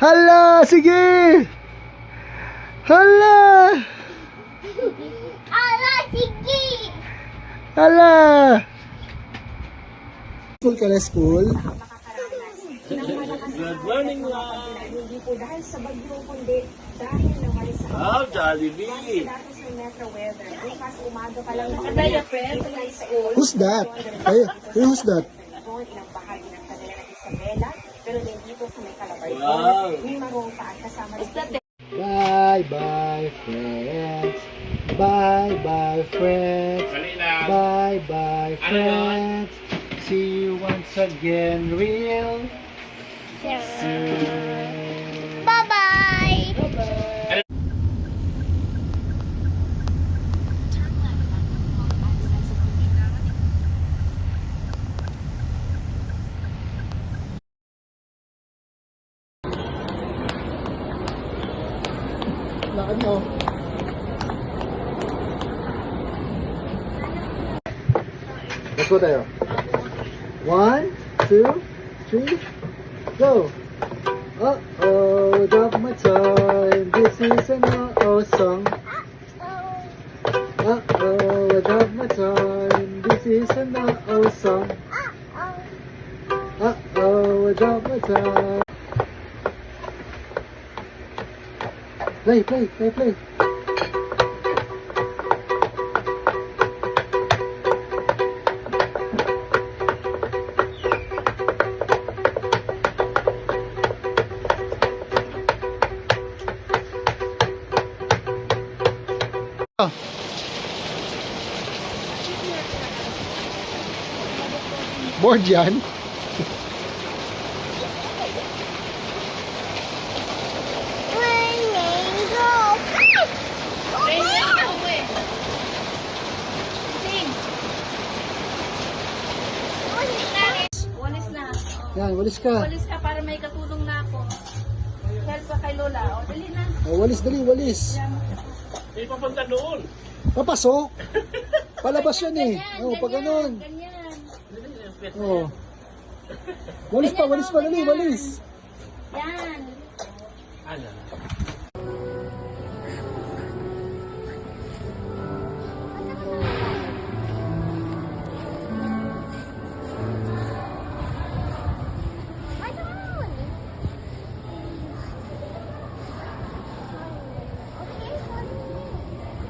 Hala, sige! Hala! Ala, sige! Hala! School ka na, school? Good morning, love. Hindi po dahil sa bagyo, kundi dahil nawali sa Oh, Jollibee. dati sa Metro Weather. Bukas umaga pa lang sa school. Who's that? Hey, who's that? Doon ilang bahagi ng kanila ng Isabela, pero nandito sa may Calabay. Wow. May marong pa at kasama rin. Bye-bye, friends. Bye-bye, friends. Bye-bye, friends. See you once again, real soon. Bye-bye! Lakad mo. Let's go tayo. 1, 2, 3, go! Uh-oh, I got my time. This is an uh-oh song. Uh-oh, I got my time. This is an uh-oh song. Uh-oh, I got my time. Play, play, play, play. Board yan? Walis na. Yan, walis ka. Walis ka para may katulong na ako. Help ka kay Lola. O, dali na. Oh, walis, dali, walis. May papunta doon. Papasok. Palabas yan eh. Oh, pag ganun. Ganyan. Oh. Walis pa, dali, walis. Yan. Ano?